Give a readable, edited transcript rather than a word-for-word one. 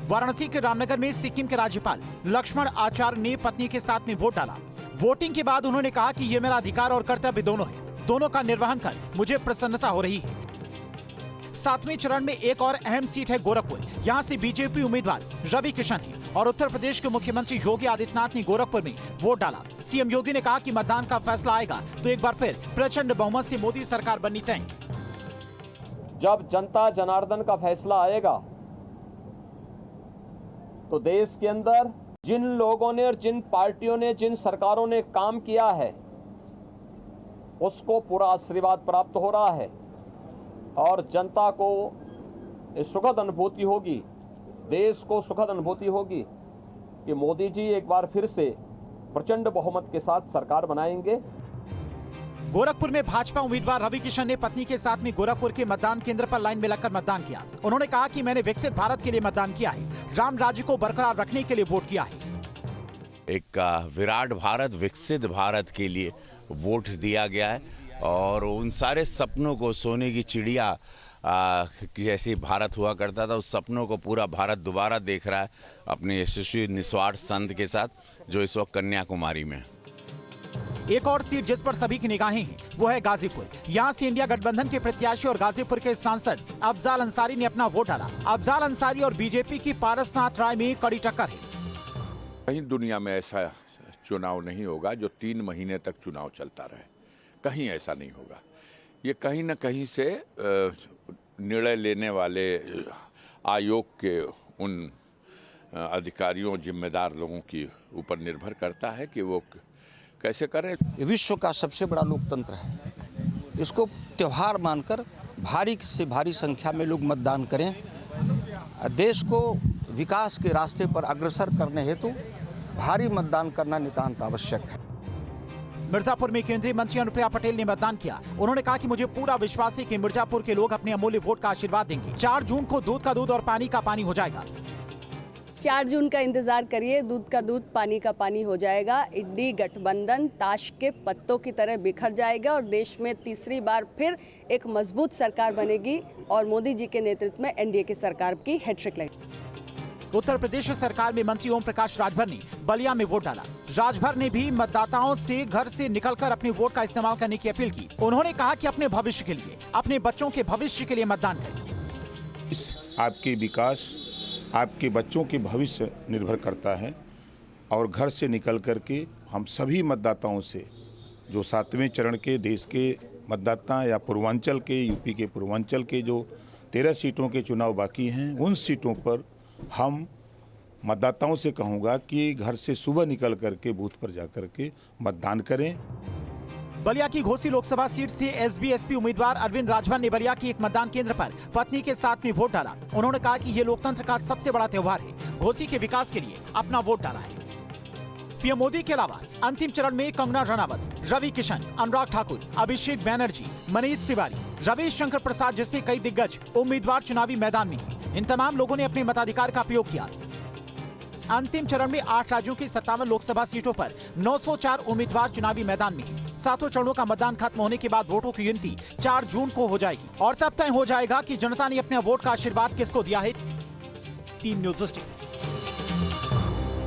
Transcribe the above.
वाराणसी के रामनगर में सिक्किम के राज्यपाल लक्ष्मण आचार्य ने पत्नी के साथ में वोट डाला। वोटिंग के बाद उन्होंने कहा कि ये मेरा अधिकार और कर्तव्य दोनों है। दोनों का निर्वहन कर मुझे प्रसन्नता हो रही है। 7वें चरण में एक और अहम सीट है गोरखपुर। यहाँ से बीजेपी उम्मीदवार रवि किशन है और उत्तर प्रदेश के मुख्यमंत्री योगी आदित्यनाथ ने गोरखपुर में वोट डाला। सीएम योगी ने कहा कि मतदान का फैसला आएगा तो एक बार फिर प्रचंड बहुमत से मोदी सरकार बननी तय। जब जनता जनार्दन का फैसला आएगा तो देश के अंदर जिन लोगों ने और जिन पार्टियों ने, जिन सरकारों ने काम किया है उसको पूरा आशीर्वाद प्राप्त हो रहा है और जनता को सुखद अनुभूति होगी, देश को सुखद अनुभूति होगी कि मोदी जी एक बार फिर से प्रचंड बहुमत के साथ सरकार बनाएंगे। गोरखपुर में भाजपा उम्मीदवार रवि किशन ने पत्नी के साथ में गोरखपुर के मतदान केंद्र पर लाइन में लगकर मतदान किया। उन्होंने कहा कि मैंने विकसित भारत के लिए मतदान किया है, राम राज्य को बरकरार रखने के लिए वोट किया है। एक विराट भारत, विकसित भारत के लिए वोट दिया गया है और उन सारे सपनों को, सोने की चिड़िया जैसे भारत हुआ करता था, उस सपनों को पूरा भारत दोबारा देख रहा है अपने यशस्वी निस्वार्थ संत के साथ, जो इस वक्त कन्याकुमारी में है। एक और सीट जिस पर सभी की निगाहें हैं वो है गाजीपुर। यहाँ से इंडिया गठबंधन के प्रत्याशी और गाजीपुर के सांसद अफजाल अंसारी ने अपना वोट डाला। अफजाल अंसारी और बीजेपी की पारसनाथ राय में कड़ी टक्कर है। कहीं दुनिया में ऐसा चुनाव नहीं होगा जो 3 महीने तक चुनाव चलता रहे, कहीं ऐसा नहीं होगा। ये कहीं न कहीं से निर्णय लेने वाले आयोग के उन अधिकारियों, जिम्मेदार लोगों की ऊपर निर्भर करता है कि वो कैसे करें। विश्व का सबसे बड़ा लोकतंत्र है, इसको त्योहार मानकर भारी से भारी संख्या में लोग मतदान करें। देश को विकास के रास्ते पर अग्रसर करने हेतु भारी मतदान करना नितांत आवश्यक है। मिर्जापुर में केंद्रीय मंत्री अनुप्रिया पटेल ने मतदान किया। उन्होंने कहा कि मुझे पूरा विश्वास है कि मिर्जापुर के लोग अपने अमूल्य वोट का आशीर्वाद देंगे। 4 जून को दूध का दूध और पानी का पानी हो जाएगा। 4 जून का इंतजार करिए, दूध का दूध पानी का पानी हो जाएगा। इंडी गठबंधन ताश के पत्तों की तरह बिखर जाएगा और देश में तीसरी बार फिर एक मजबूत सरकार बनेगी और मोदी जी के नेतृत्व में एनडीए की सरकार की हैट्रिक लगेगी। उत्तर प्रदेश सरकार में मंत्री ओम प्रकाश राजभर ने बलिया में वोट डाला। राजभर ने भी मतदाताओं से घर से निकलकर अपने वोट का इस्तेमाल करने की अपील की। उन्होंने कहा कि अपने भविष्य के लिए, अपने बच्चों के भविष्य के लिए मतदान करें। आपके विकास, आपके बच्चों के भविष्य निर्भर करता है और घर से निकल करके हम सभी मतदाताओं से, जो 7वें चरण के देश के मतदाता या पूर्वांचल के, यूपी के पूर्वांचल के जो 13 सीटों के चुनाव बाकी हैं, उन सीटों पर हम मतदाताओं से कहूँगा कि घर से सुबह निकल करके बूथ पर जाकर के मतदान करें। बलिया की घोसी लोकसभा सीट से एसबी-एसपी उम्मीदवार अरविंद राजभर ने बलिया की एक मतदान केंद्र पर पत्नी के साथ में वोट डाला। उन्होंने कहा कि ये लोकतंत्र का सबसे बड़ा त्योहार है। घोसी के विकास के लिए अपना वोट डाला है। पीएम मोदी के अलावा अंतिम चरण में कंगना रनावत, रवि किशन, अनुराग ठाकुर, अभिषेक बैनर्जी, मनीष तिवारी, रविशंकर प्रसाद जैसे कई दिग्गज उम्मीदवार चुनावी मैदान में हैं। इन तमाम लोगों ने अपने मताधिकार का प्रयोग किया। अंतिम चरण में 8 राज्यों की 57 लोकसभा सीटों पर 904 उम्मीदवार चुनावी मैदान में हैं। 7 चरणों का मतदान खत्म होने के बाद वोटों की गिनती 4 जून को हो जाएगी और तब तय हो जाएगा कि जनता ने अपने वोट का आशीर्वाद किसको दिया है। Team news state.